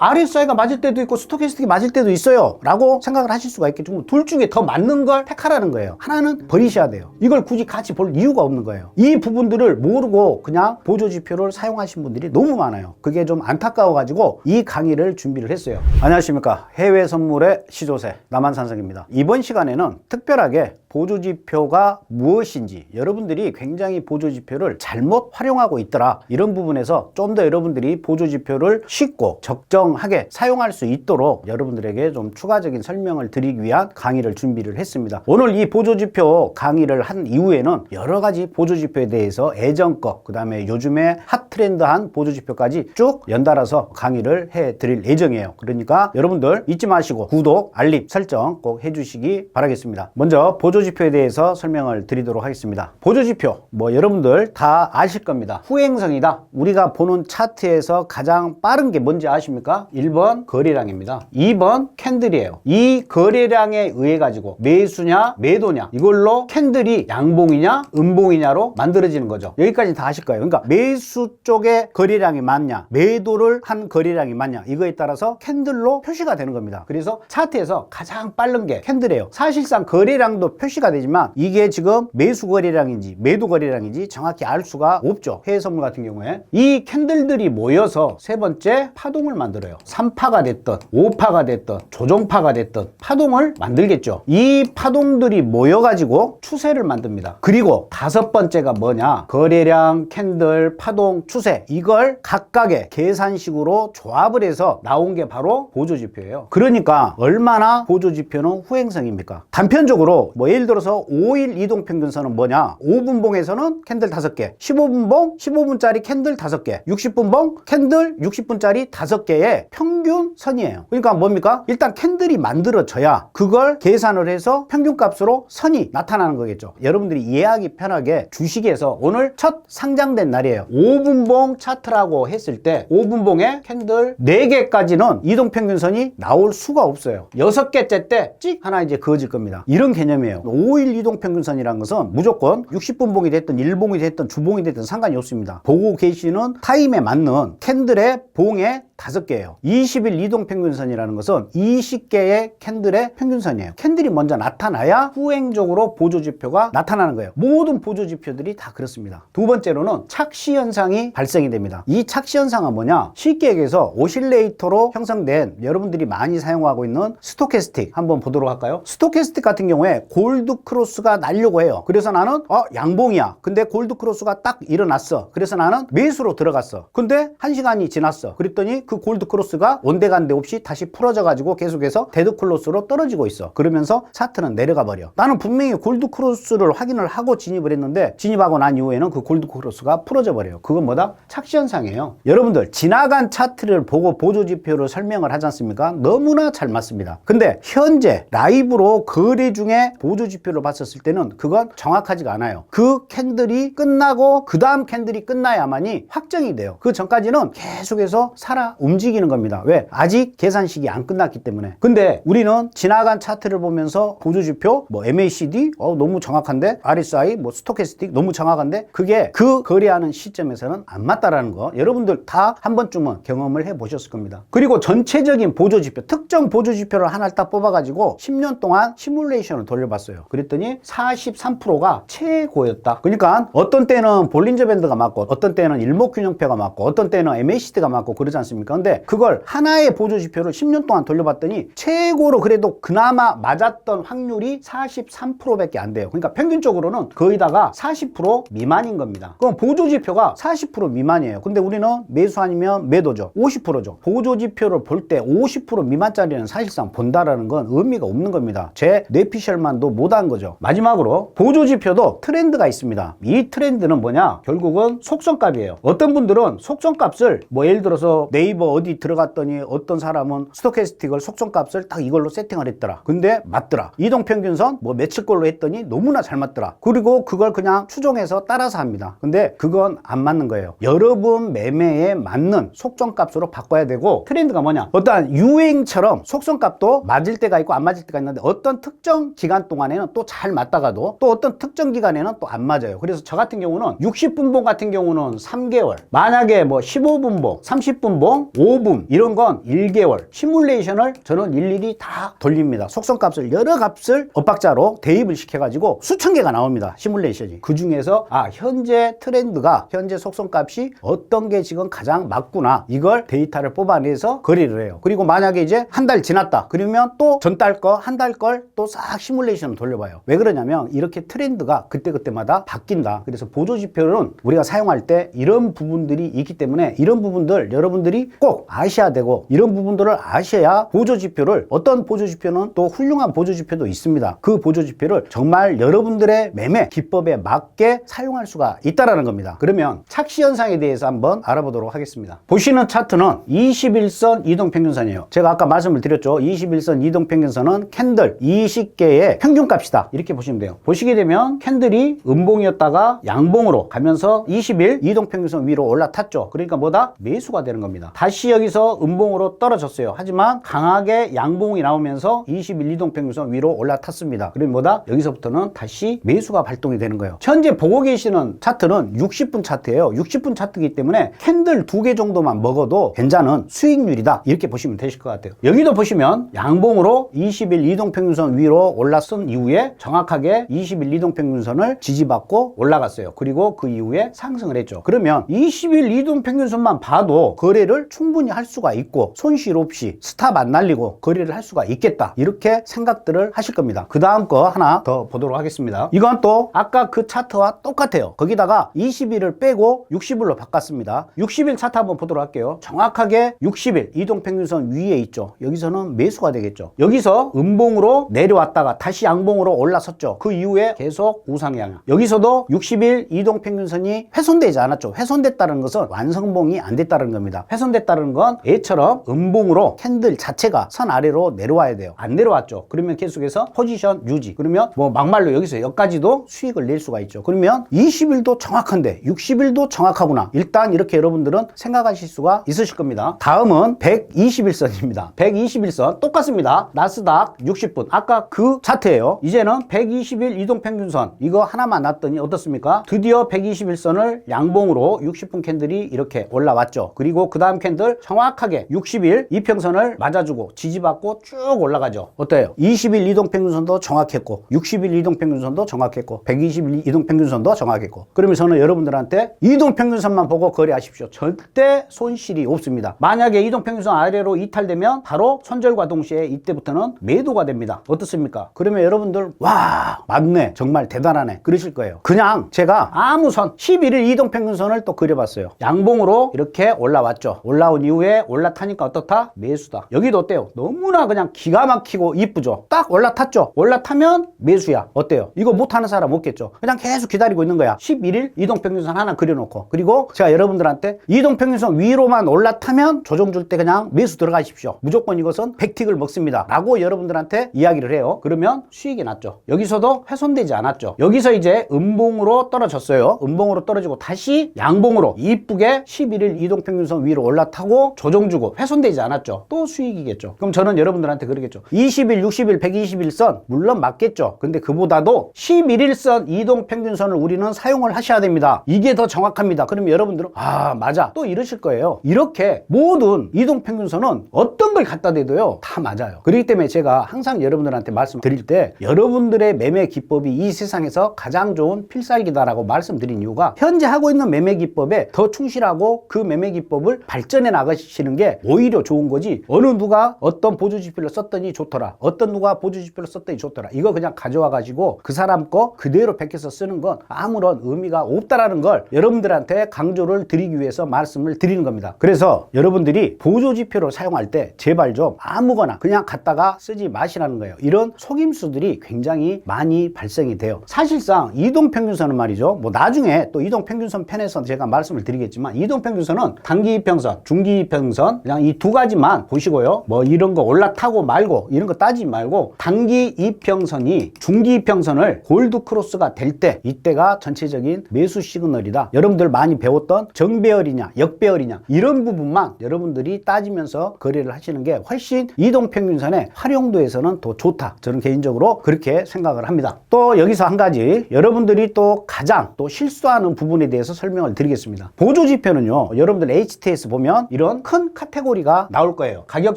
RSI가 맞을 때도 있고 스토캐스틱이 맞을 때도 있어요 라고 생각을 하실 수가 있겠죠. 둘 중에 더 맞는 걸 택하라는 거예요. 하나는 버리셔야 돼요. 이걸 굳이 같이 볼 이유가 없는 거예요. 이 부분들을 모르고 그냥 보조지표를 사용하신 분들이 너무 많아요. 그게 좀 안타까워 가지고 이 강의를 준비를 했어요. 안녕하십니까, 해외 선물의 시조새 남한산성입니다. 이번 시간에는 특별하게 보조지표가 무엇인지, 여러분들이 굉장히 보조지표를 잘못 활용하고 있더라, 이런 부분에서 좀 더 여러분들이 보조지표를 쉽고 적정하게 사용할 수 있도록 여러분들에게 좀 추가적인 설명을 드리기 위한 강의를 준비를 했습니다. 오늘 이 보조지표 강의를 한 이후에는 여러 가지 보조지표에 대해서 예전 거, 그 다음에 요즘에 핫트렌드한 보조지표까지 쭉 연달아서 강의를 해 드릴 예정이에요. 그러니까 여러분들 잊지 마시고 구독, 알림 설정 꼭 해주시기 바라겠습니다. 먼저 보조지표에 대해서 설명을 드리도록 하겠습니다. 보조지표, 여러분들 다 아실 겁니다. 후행성이다. 우리가 보는 차트에서 가장 빠른 게 뭔지 아십니까? 1번 거래량입니다. 2번 캔들이에요. 이 거래량에 의해 가지고 매수냐 매도냐, 이걸로 캔들이 양봉이냐 음봉이냐로 만들어지는 거죠. 여기까지 다 아실 거예요. 그러니까 매수 쪽에 거래량이 많냐, 매도를 한 거래량이 많냐, 이거에 따라서 캔들로 표시가 되는 겁니다. 그래서 차트에서 가장 빠른 게 캔들이에요. 사실상 거래량도 표시가 되지만 이게 지금 매수 거래량인지 매도 거래량인지 정확히 알 수가 없죠. 해외선물 같은 경우에 이 캔들들이 모여서 세 번째 파동을 만들어요. 3파가 됐든 5파가 됐든 조정파가 됐든 파동을 만들겠죠. 이 파동들이 모여가지고 추세를 만듭니다. 그리고 다섯 번째가 뭐냐, 거래량, 캔들, 파동, 추세, 이걸 각각의 계산식으로 조합을 해서 나온 게 바로 보조지표예요. 그러니까 얼마나 보조지표는 후행성입니까? 단편적으로 예를 들어서 5일 이동평균선은 뭐냐, 5분봉에서는 캔들 5개, 15분봉 15분짜리 캔들 5개, 60분봉 캔들 60분짜리 5개의 평균선이에요. 그러니까 뭡니까? 일단 캔들이 만들어져야 그걸 계산을 해서 평균값으로 선이 나타나는 거겠죠. 여러분들이 이해하기 편하게 주식에서 오늘 첫 상장된 날이에요. 5분봉 차트라고 했을 때 5분봉에 캔들 4개까지는 이동평균선이 나올 수가 없어요. 6개째 때 찍 하나 이제 그어질 겁니다. 이런 개념이에요. 5일 이동평균선이라는 것은 무조건 60분봉이 됐든 1봉이 됐든 주봉이 됐든 상관이 없습니다. 보고 계시는 타임에 맞는 캔들의 봉에 5개예요. 20일 이동평균선이라는 것은 20개의 캔들의 평균선이에요. 캔들이 먼저 나타나야 후행적으로 보조지표가 나타나는 거예요. 모든 보조지표들이 다 그렇습니다. 두 번째로는 착시현상이 발생이 됩니다. 이 착시현상은 뭐냐, 쉽게 얘기해서 오실레이터로 형성된, 여러분들이 많이 사용하고 있는 스토캐스틱 한번 보도록 할까요? 스토캐스틱 같은 경우에 골드크로스가 나려고 해요. 그래서 나는 양봉이야. 근데 골드크로스가 딱 일어났어. 그래서 나는 매수로 들어갔어. 근데 1시간이 지났어. 그랬더니 그 골드크로스가 온데간데 없이 다시 풀어져 가지고 계속해서 데드클로스로 떨어지고 있어. 그러면서 차트는 내려가 버려. 나는 분명히 골드크로스를 확인을 하고 진입을 했는데, 진입하고 난 이후에는 그 골드크로스가 풀어져 버려요. 그건 뭐다? 착시현상이에요. 여러분들 지나간 차트를 보고 보조지표를 설명을 하지 않습니까? 너무나 잘 맞습니다. 근데 현재 라이브로 거래 중에 보조지표를 봤었을 때는 그건 정확하지가 않아요. 그 캔들이 끝나고 그 다음 캔들이 끝나야만이 확정이 돼요. 그 전까지는 계속해서 움직이는 겁니다. 왜? 아직 계산식이 안 끝났기 때문에. 근데 우리는 지나간 차트를 보면서 보조지표, MACD 너무 정확한데, RSI, 스토캐스틱 너무 정확한데, 그게 그 거래하는 시점에서는 안 맞다라는 거 여러분들 다 한 번쯤은 경험을 해 보셨을 겁니다. 그리고 전체적인 보조지표, 특정 보조지표를 하나를 딱 뽑아가지고 10년 동안 시뮬레이션을 돌려봤어요. 그랬더니 43%가 최고였다. 그러니까 어떤 때는 볼린저 밴드가 맞고, 어떤 때는 일목균형표가 맞고, 어떤 때는 MACD가 맞고 그러지 않습니까? 근데 그걸 하나의 보조지표를 10년 동안 돌려봤더니 최고로 그래도 그나마 맞았던 확률이 43%밖에 안 돼요. 그러니까 평균적으로는 거의다가 40% 미만인 겁니다. 그럼 보조지표가 40% 미만이에요. 근데 우리는 매수 아니면 매도죠. 50%죠. 보조지표를 볼 때 50% 미만짜리는 사실상 본다라는 건 의미가 없는 겁니다. 제 뇌피셜만도 못한 거죠. 마지막으로 보조지표도 트렌드가 있습니다. 이 트렌드는 뭐냐? 결국은 속성값이에요. 어떤 분들은 속성값을 예를 들어서 네이버 어디 들어갔더니 어떤 사람은 스토캐스틱을 속성값을 딱 이걸로 세팅을 했더라. 근데 맞더라. 이동평균선 며칠 걸로 했더니 너무나 잘 맞더라. 그리고 그걸 그냥 추종해서 따라서 합니다. 근데 그건 안 맞는 거예요. 여러분 매매에 맞는 속성값으로 바꿔야 되고, 트렌드가 뭐냐, 어떤 유행처럼 속성값도 맞을 때가 있고 안 맞을 때가 있는데, 어떤 특정 기간 동안에는 또 잘 맞다가도 또 어떤 특정 기간에는 또 안 맞아요. 그래서 저 같은 경우는 60분봉 같은 경우는 3개월, 만약에 15분봉 30분봉 보통 5분 이런 건 1개월 시뮬레이션을 저는 일일이 다 돌립니다. 속성값을 여러 값을 엇박자로 대입을 시켜가지고 수천 개가 나옵니다. 시뮬레이션이. 그 중에서 현재 트렌드가 현재 속성값이 어떤 게 지금 가장 맞구나 이걸 데이터를 뽑아내서 거래를 해요. 그리고 만약에 이제 한 달 지났다 그러면 또 전달 거 한 달 걸 또 싹 시뮬레이션을 돌려봐요. 왜 그러냐면 이렇게 트렌드가 그때그때마다 바뀐다. 그래서 보조지표는 우리가 사용할 때 이런 부분들이 있기 때문에 이런 부분들 여러분들이 꼭 아셔야 되고 이런 부분들을 아셔야 보조지표를 어떤 보조지표는 또 훌륭한 보조지표도 있습니다. 그 보조지표를 정말 여러분들의 매매 기법에 맞게 사용할 수가 있다는 겁니다. 그러면 착시현상에 대해서 한번 알아보도록 하겠습니다. 보시는 차트는 21선 이동평균선이에요. 제가 아까 말씀을 드렸죠. 21선 이동평균선은 캔들 20개의 평균값이다. 이렇게 보시면 돼요. 보시게 되면 캔들이 음봉이었다가 양봉으로 가면서 20일 이동평균선 위로 올라탔죠. 그러니까 뭐다? 매수가 되는 겁니다. 다시 여기서 음봉으로 떨어졌어요. 하지만 강하게 양봉이 나오면서 20일 이동평균선 위로 올라탔습니다. 그러면 뭐다? 여기서부터는 다시 매수가 발동이 되는 거예요. 현재 보고 계시는 차트는 60분 차트예요. 60분 차트이기 때문에 캔들 2개 정도만 먹어도 괜찮은 수익률이다. 이렇게 보시면 되실 것 같아요. 여기도 보시면 양봉으로 20일 이동평균선 위로 올라선 이후에 정확하게 20일 이동평균선을 지지받고 올라갔어요. 그리고 그 이후에 상승을 했죠. 그러면 20일 이동평균선만 봐도 거래를 충분히 할 수가 있고 손실 없이 스탑 안 날리고 거래를 할 수가 있겠다. 이렇게 생각들을 하실 겁니다. 그 다음 거 하나 더 보도록 하겠습니다. 이건 또 아까 그 차트와 똑같아요. 거기다가 20일을 빼고 60일로 바꿨습니다. 60일 차트 한번 보도록 할게요. 정확하게 60일 이동평균선 위에 있죠. 여기서는 매수가 되겠죠. 여기서 음봉으로 내려왔다가 다시 양봉으로 올라섰죠. 그 이후에 계속 우상향. 여기서도 60일 이동평균선이 훼손되지 않았죠. 훼손됐다는 것은 완성봉이 안 됐다는 겁니다. 훼손됐다는 건 얘처럼 음봉으로 캔들 자체가 선 아래로 내려와야 돼요. 안 내려왔죠. 그러면 계속해서 포지션 유지. 그러면 뭐 막말로 여기서 여기까지도 수익을 낼 수가 있죠. 그러면 20일도 정확한데 60일도 정확하구나. 일단 이렇게 여러분들은 생각하실 수가 있으실 겁니다. 다음은 121선입니다. 121선 똑같습니다. 나스닥 60분. 아까 그 차트예요. 이제는 120일 이동평균선 이거 하나만 놨더니 어떻습니까? 드디어 121선을 양봉으로 60분 캔들이 이렇게 올라왔죠. 그리고 그 다음 캔들 정확하게 60일 이평선을 맞아주고 지지받고 쭉 올라가죠. 어때요? 20일 이동평균선도 정확했고 60일 이동평균선도 정확했고 120일 이동평균선도 정확했고 그러면 저는 여러분들한테 이동평균선만 보고 거래하십시오. 절대 손실이 없습니다. 만약에 이동평균선 아래로 이탈되면 바로 손절과 동시에 이때부터는 매도가 됩니다. 어떻습니까? 그러면 여러분들 와 맞네 정말 대단하네 그러실 거예요. 그냥 제가 아무 선 11일 이동평균선을 또 그려봤어요. 양봉으로 이렇게 올라왔죠. 올라온 이후에 올라타니까 어떻다? 매수다. 여기도 어때요? 너무나 그냥 기가 막히고 이쁘죠. 딱 올라탔죠. 올라타면 매수야. 어때요? 이거 못하는 사람 없겠죠. 그냥 계속 기다리고 있는 거야. 11일 이동평균선 하나 그려놓고 그리고 제가 여러분들한테 이동평균선 위로만 올라타면 조정 줄 때 그냥 매수 들어가십시오. 무조건 이것은 백틱을 먹습니다. 라고 여러분들한테 이야기를 해요. 그러면 수익이 났죠. 여기서도 훼손되지 않았죠. 여기서 이제 음봉으로 떨어졌어요. 음봉으로 떨어지고 다시 양봉으로 이쁘게 11일 이동평균선 위로 올라타고 조정 주고 훼손되지 않았죠. 또 수익이겠죠. 그럼 저는 여러분들한테 그러겠죠. 20일, 60일, 120일선 물론 맞겠죠. 근데 그보다도 11일선 이동평균선을 우리는 사용을 하셔야 됩니다. 이게 더 정확합니다. 그러면 여러분들은 아 맞아 또 이러실 거예요. 이렇게 모든 이동평균선은 어떤 걸 갖다 대도요 다 맞아요. 그렇기 때문에 제가 항상 여러분들한테 말씀드릴 때 여러분들의 매매 기법이 이 세상에서 가장 좋은 필살기다라고 말씀드린 이유가 현재 하고 있는 매매 기법에 더 충실하고 그 매매 기법을 발전해 나가시는 게 오히려 좋은 거지 어느 누가 어떤 보조지표를 썼더니 좋더라 어떤 누가 보조지표를 썼더니 좋더라 이거 그냥 가져와 가지고 그 사람 거 그대로 베껴서 쓰는 건 아무런 의미가 없다라는 걸 여러분들한테 강조를 드리기 위해서 말씀을 드리는 겁니다. 그래서 여러분들이 보조지표를 사용할 때 제발 좀 아무거나 그냥 갖다가 쓰지 마시라는 거예요. 이런 속임수들이 굉장히 많이 발생이 돼요. 사실상 이동평균선은 말이죠. 뭐 나중에 또 이동평균선 편에서 제가 말씀을 드리겠지만 이동평균선은 단기이평선, 중기이평선 그냥 이 두 가지만 보시고요. 뭐 이런 거 올라타고 말고 이런 거 따지지 말고 단기이평선이 중기이평선을 골드 크로스가 될 때 이때가 전체적인 매수 시그널이다. 여러분들 많이 배웠던 정배열이냐 역배열이냐 이런 부분만 여러분들이 따지면서 거래를 하시는 게 훨씬 이동평균선의 활용도에서는 더 좋다. 저는 개인적으로 그렇게 생각을 합니다. 또 여기서 한 가지 여러분들이 또 가장 또 실수하는 부분에 대해서 설명을 드리겠습니다. 보조지표는요. 여러분들 HTS 보면 보면 이런 큰 카테고리가 나올 거예요. 가격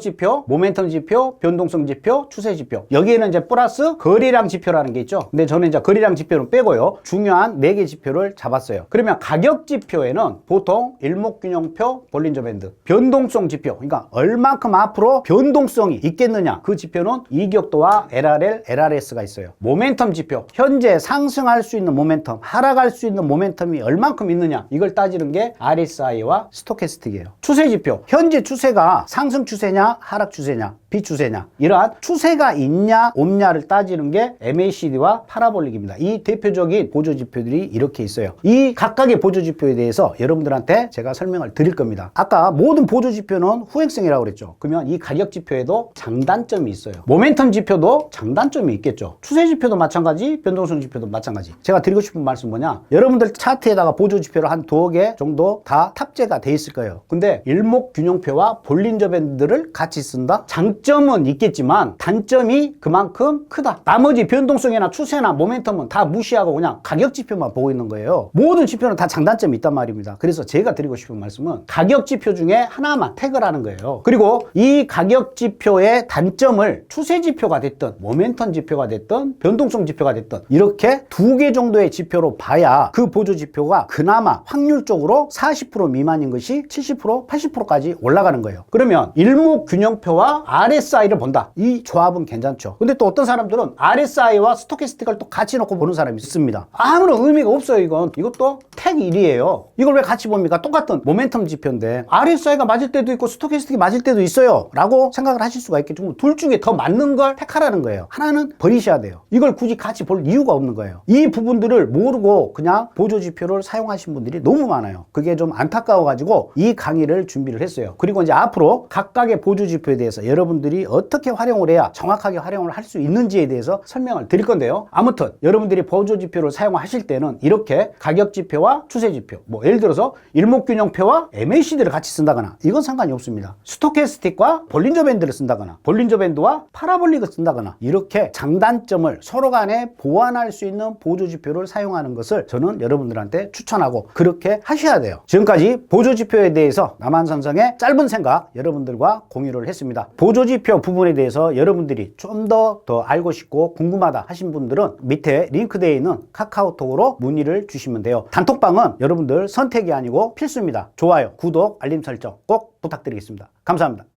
지표, 모멘텀 지표, 변동성 지표, 추세 지표. 여기에는 이제 플러스 거래량 지표라는 게 있죠. 근데 저는 이제 거래량 지표는 빼고요. 중요한 4개 지표를 잡았어요. 그러면 가격 지표에는 보통 일목균형표, 볼린저 밴드, 변동성 지표. 그러니까 얼만큼 앞으로 변동성이 있겠느냐. 그 지표는 이격도와 LRL, LRS가 있어요. 모멘텀 지표. 현재 상승할 수 있는 모멘텀, 하락할 수 있는 모멘텀이 얼만큼 있느냐. 이걸 따지는 게 RSI와 스토캐스틱이에요. 추세 지표. 현재 추세가 상승 추세냐, 하락 추세냐, 비추세냐. 이러한 추세가 있냐, 없냐를 따지는 게 MACD와 파라볼릭입니다. 이 대표적인 보조 지표들이 이렇게 있어요. 이 각각의 보조 지표에 대해서 여러분들한테 제가 설명을 드릴 겁니다. 아까 모든 보조 지표는 후행성이라고 그랬죠. 그러면 이 가격 지표에도 장단점이 있어요. 모멘텀 지표도 장단점이 있겠죠. 추세 지표도 마찬가지, 변동성 지표도 마찬가지. 제가 드리고 싶은 말씀 뭐냐? 여러분들 차트에다가 보조 지표를 한 2개 정도 다 탑재가 돼 있을 거예요. 근데 일목균형표와 볼린저 밴드를 같이 쓴다? 장점은 있겠지만 단점이 그만큼 크다. 나머지 변동성이나 추세나 모멘텀은 다 무시하고 그냥 가격 지표만 보고 있는 거예요. 모든 지표는 다 장단점이 있단 말입니다. 그래서 제가 드리고 싶은 말씀은 가격 지표 중에 하나만 태그를 하는 거예요. 그리고 이 가격 지표의 단점을 추세 지표가 됐든 모멘텀 지표가 됐든 변동성 지표가 됐든 이렇게 2개 정도의 지표로 봐야 그 보조 지표가 그나마 확률적으로 40% 미만인 것이 70%, 80%까지 올라가는 거예요. 그러면 일목균형표와 RSI를 본다. 이 조합은 괜찮죠. 근데 또 어떤 사람들은 RSI와 스토캐스틱을 또 같이 놓고 보는 사람이 있습니다. 아무런 의미가 없어요. 이것도 택 1이에요. 이걸 왜 같이 봅니까? 똑같은 모멘텀 지표인데 RSI가 맞을 때도 있고 스토캐스틱이 맞을 때도 있어요 라고 생각을 하실 수가 있겠죠. 둘 중에 더 맞는 걸 택하라는 거예요. 하나는 버리셔야 돼요. 이걸 굳이 같이 볼 이유가 없는 거예요. 이 부분들을 모르고 그냥 보조 지표를 사용하신 분들이 너무 많아요. 그게 좀 안타까워가지고 이 강의를 준비를 했어요. 그리고 이제 앞으로 각각의 보조 지표에 대해서 여러분들이 어떻게 활용을 해야 정확하게 활용을 할 수 있는지에 대해서 설명을 드릴 건데요. 아무튼 여러분들이 보조 지표를 사용하실 때는 이렇게 가격 지표와 추세 지표, 뭐 예를 들어서 일목균형표와 MACD를 같이 쓴다거나 이건 상관이 없습니다. 스토캐스틱과 볼린저 밴드를 쓴다거나 볼린저 밴드와 파라볼릭을 쓴다거나 이렇게 장단점을 서로 간에 보완할 수 있는 보조 지표를 사용하는 것을 저는 여러분들한테 추천하고 그렇게 하셔야 돼요. 지금까지 보조 지표에 대해서 남한산성의 짧은 생각 여러분들과 공유를 했습니다. 보조 지표 부분에 대해서 여러분들이 좀 더 알고 싶고 궁금하다 하신 분들은 밑에 링크되어 있는 카카오톡으로 문의를 주시면 돼요. 단톡방은 여러분들 선택이 아니고 필수입니다. 좋아요, 구독, 알림 설정 꼭 부탁드리겠습니다. 감사합니다.